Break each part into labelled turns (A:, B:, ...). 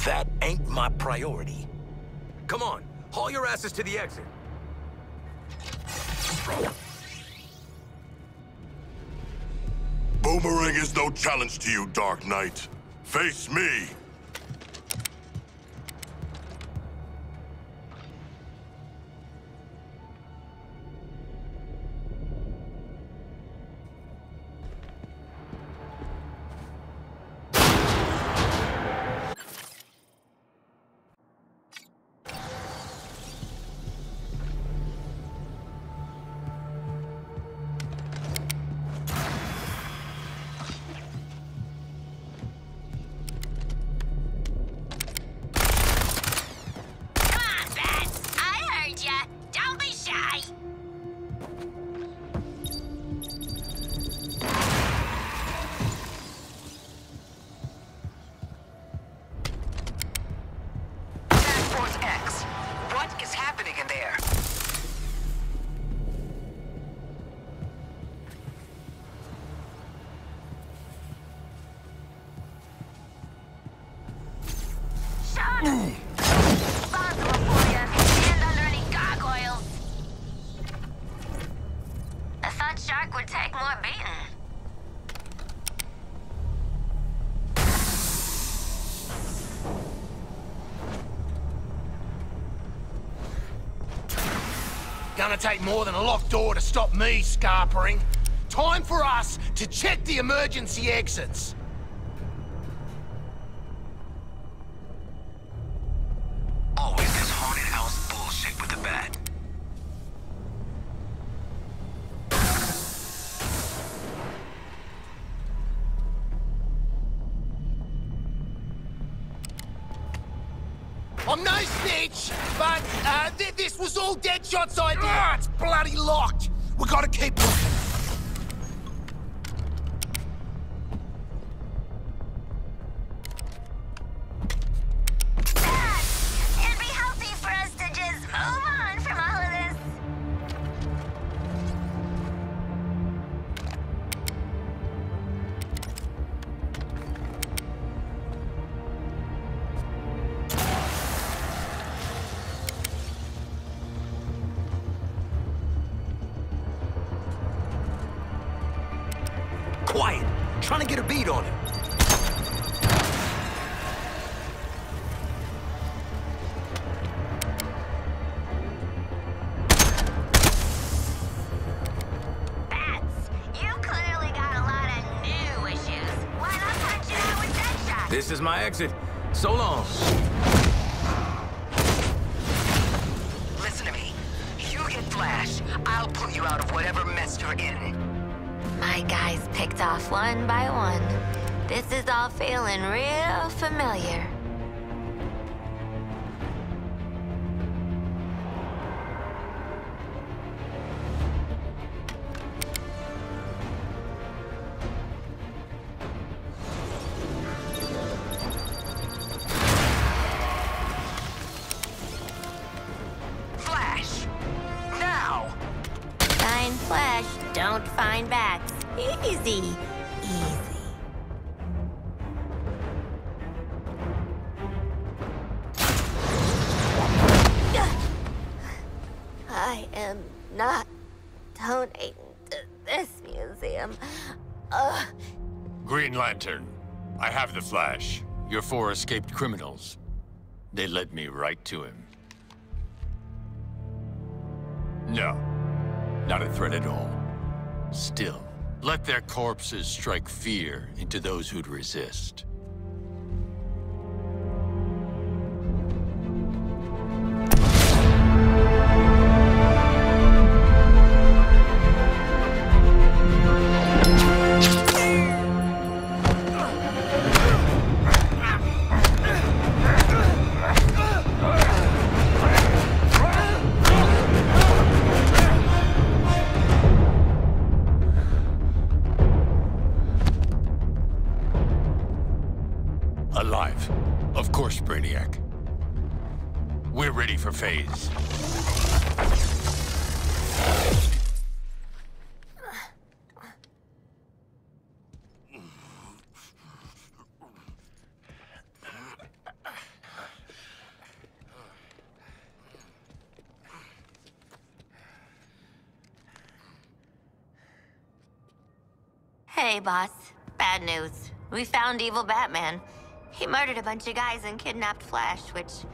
A: That ain't my priority. Come on, haul your asses to the exit.
B: Boomerang is no challenge to you, Dark Knight. Face me!
C: Gonna take more than a locked door to stop me scarpering. Time for us to check the emergency exits.
A: Always this haunted house bullshit with the bat.
C: I'm no snitch, but this was all Deadshot's idea. Ah, it's bloody locked. We gotta keep looking.
D: Dad, it'd be healthy for us to just move on from all of this.
A: Quiet. Trying to get a beat on him.
D: Bats, you clearly got a lot of new issues. Why not punch it out with Deadshot?
A: This is my exit. So long.
E: Listen to me. You get Flash, I'll pull you out of whatever mess you're in.
D: My guys picked off one by one. This is all feeling real familiar.
E: Flash! Now!
D: Find Flash, don't find bats. Easy, easy. I am not donating to this museum.
F: Green Lantern, I have the Flash. Your 4 escaped criminals. They led me right to him. No, not a threat at all. Still, let their corpses strike fear into those who'd resist. Alive. Of course, Brainiac. We're ready for phase.
D: Hey, boss. Bad news. We found evil Batman. He murdered a bunch of guys and kidnapped Flash, which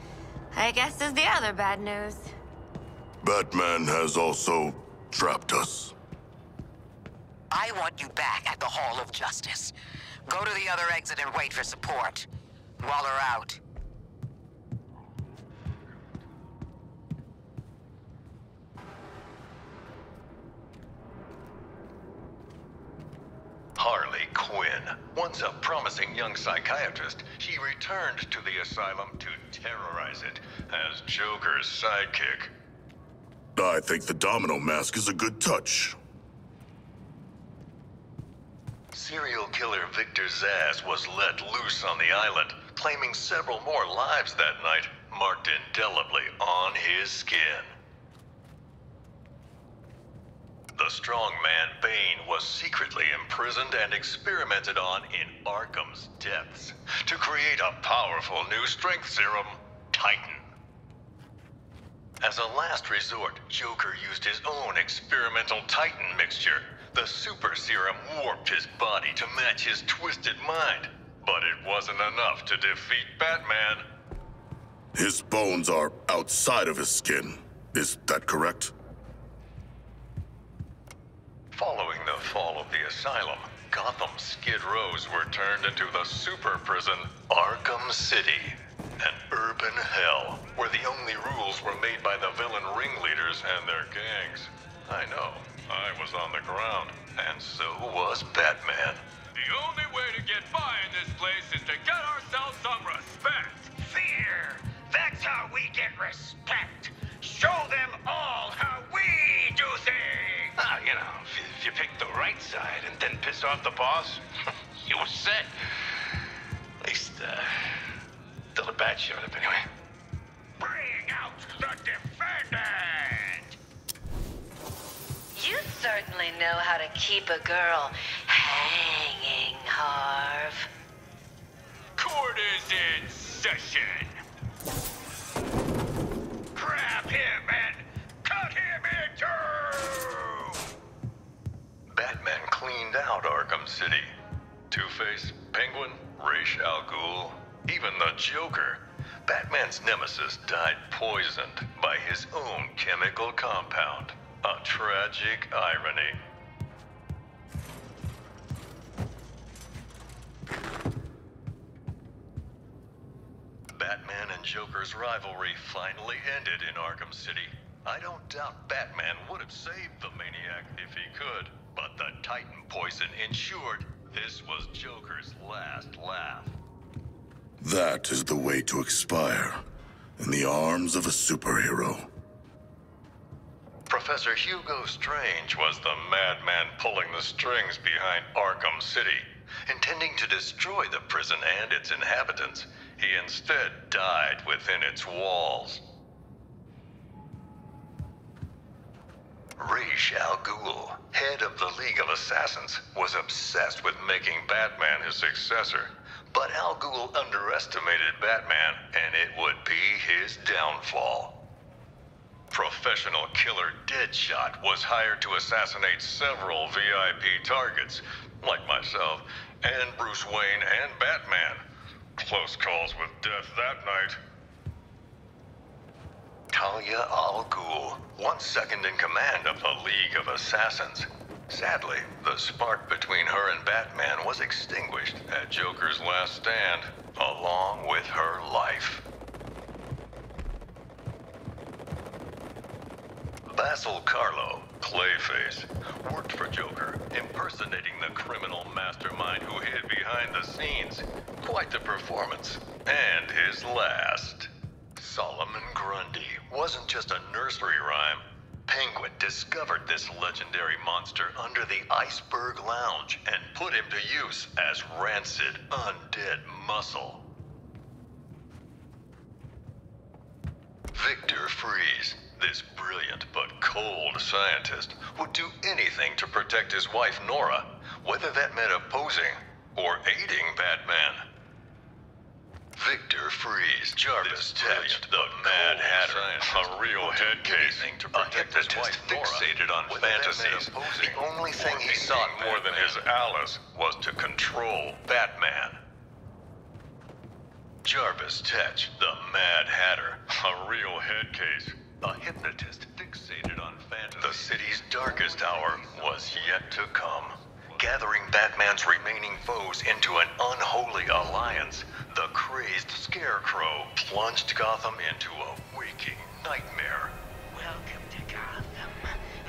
D: I guess is the other bad news.
B: Batman has also trapped us.
E: I want you back at the Hall of Justice. Go to the other exit and wait for support. Waller out.
G: Harley Quinn. Once a promising young psychiatrist, she returned to the asylum to terrorize it as Joker's sidekick.
B: I think the Domino mask is a good touch.
G: Serial killer Victor Zsasz was let loose on the island, claiming several more lives that night, marked indelibly on his skin. The strongman Bane was secretly imprisoned and experimented on in Arkham's depths to create a powerful new strength serum, Titan. As a last resort, Joker used his own experimental Titan mixture. The super serum warped his body to match his twisted mind, but it wasn't enough to defeat Batman.
B: His bones are outside of his skin. Is that correct?
G: Following the fall of the asylum, Gotham's Skid Rows were turned into the super prison, Arkham City. An urban hell, where the only rules were made by the villain ringleaders and their gangs. I know, I was on the ground, and so was Batman.
F: The only way to get by in this place is to get ourselves some respect.
C: Fear! That's how we get respect! Show them all how we do things!
H: You know, if you pick the right side and then piss off the boss, you were set. At least, till the bat showed up anyway.
C: Bring out the defendant!
I: You certainly know how to keep a girl hanging, Harv.
F: Court is in session.
C: Grab him and cut him in two!
G: Batman cleaned out Arkham City. Two-Face, Penguin, Ra's al Ghul, even the Joker. Batman's nemesis died poisoned by his own chemical compound. A tragic irony. Batman and Joker's rivalry finally ended in Arkham City. I don't doubt Batman would have saved the maniac if he could, but the Titan poison ensured this was Joker's last laugh.
B: That is the way to expire, in the arms of a superhero.
G: Professor Hugo Strange was the madman pulling the strings behind Arkham City. Intending to destroy the prison and its inhabitants, he instead died within its walls. Ra's al Ghul, head of the League of Assassins, was obsessed with making Batman his successor. But Al Ghul underestimated Batman, and it would be his downfall. Professional killer Deadshot was hired to assassinate several VIP targets, like myself, and Bruce Wayne and Batman. Close calls with death that night. Talia al Ghul, once second in command of the League of Assassins. Sadly, the spark between her and Batman was extinguished at Joker's last stand, along with her life. Basil Karlo, Clayface, worked for Joker, impersonating the criminal mastermind who hid behind the scenes. Quite the performance. And his last. Solomon Grundy wasn't just a nursery rhyme. Penguin discovered this legendary monster under the Iceberg Lounge and put him to use as rancid, undead muscle. Victor Freeze, this brilliant but cold scientist, would do anything to protect his wife Nora, whether that meant opposing or aiding Batman. Victor Freeze, Jarvis Tetch, the Mad Hatter, a real head case, a hypnotist fixated on fantasies. The only thing he sought more than his Alice was to control Batman. Jarvis Tetch, the Mad Hatter, a real head case, a hypnotist fixated on fantasies. The city's darkest hour was yet to come. Gathering Batman's remaining foes into an unholy alliance, the crazed Scarecrow plunged Gotham into a waking nightmare.
J: Welcome to Gotham,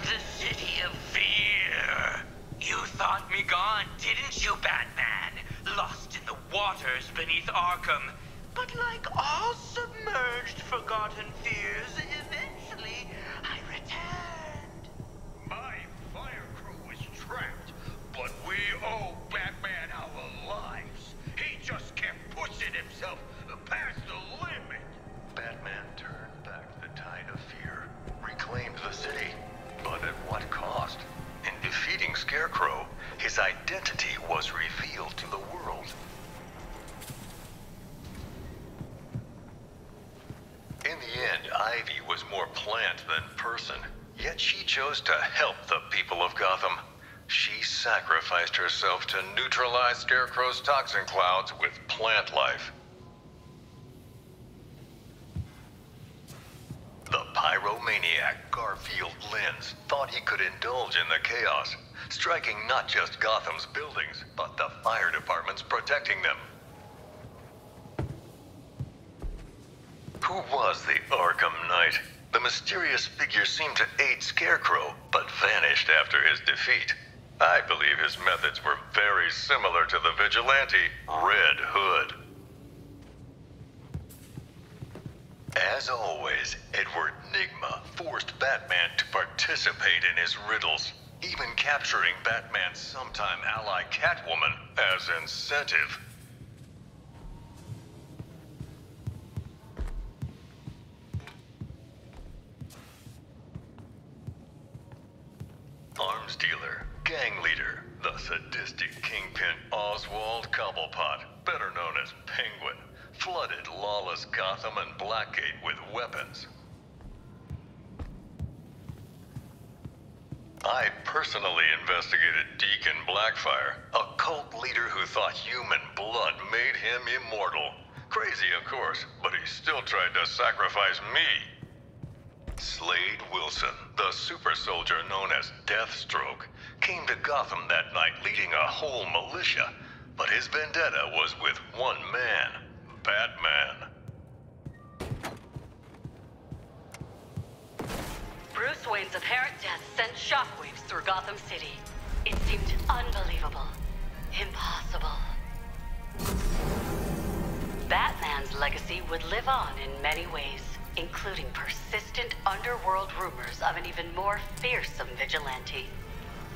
J: the city of fear. You thought me gone, didn't you, Batman? Lost in the waters beneath Arkham. But like all submerged, forgotten fears, eventually I returned.
H: My fire crew was trapped, but we owe Batman our lives. He just kept pushing himself past the limit.
G: Batman turned back the tide of fear, reclaimed the city, but at what cost? In defeating Scarecrow, his identity was revealed to the world. In the end, Ivy was more plant than person, yet she chose to help the people of Gotham. She sacrificed herself to neutralize Scarecrow's toxin clouds with plant life. The pyromaniac Garfield Lynns thought he could indulge in the chaos, striking not just Gotham's buildings, but the fire departments protecting them. Who was the Arkham Knight? The mysterious figure seemed to aid Scarecrow, but vanished after his defeat. I believe his methods were very similar to the vigilante Red Hood. As always, Edward Nygma forced Batman to participate in his riddles, even capturing Batman's sometime ally Catwoman as incentive. Arms dealer, gang leader, the sadistic kingpin Oswald Cobblepot, better known as Penguin, flooded lawless Gotham and Blackgate with weapons. I personally investigated Deacon Blackfire, a cult leader who thought human blood made him immortal. Crazy, of course, but he still tried to sacrifice me. Slade Wilson, the super soldier known as Deathstroke, came to Gotham that night leading a whole militia, but his vendetta was with one man, Batman.
K: Bruce Wayne's apparent death sent shockwaves through Gotham City. It seemed unbelievable. Impossible. Batman's legacy would live on in many ways, including persistent underworld rumors of an even more fearsome vigilante.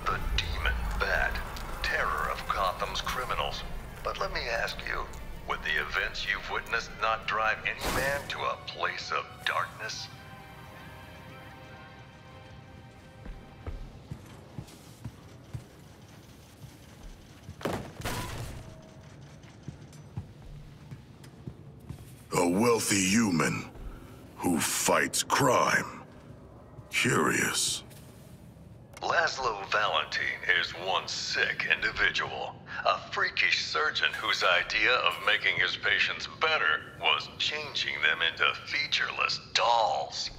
G: The Demon Bat, terror of Gotham's criminals. But let me ask you, would the events you've witnessed not drive any man to a place of darkness?
B: A wealthy human who fights crime. Curious.
G: Laszlo Valentine is one sick individual. A freakish surgeon whose idea of making his patients better was changing them into featureless dolls.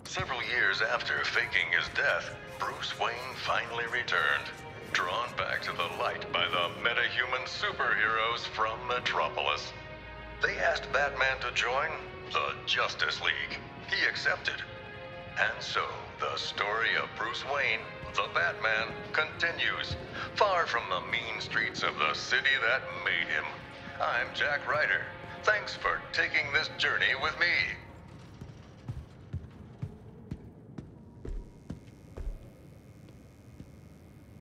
G: Several years after faking his death, Bruce Wayne finally returned, drawn back to the light by the metahuman superheroes from Metropolis. They asked Batman to join the Justice League. He accepted. And so, the story of Bruce Wayne, the Batman, continues, far from the mean streets of the city that made him. I'm Jack Ryder. Thanks for taking this journey with me.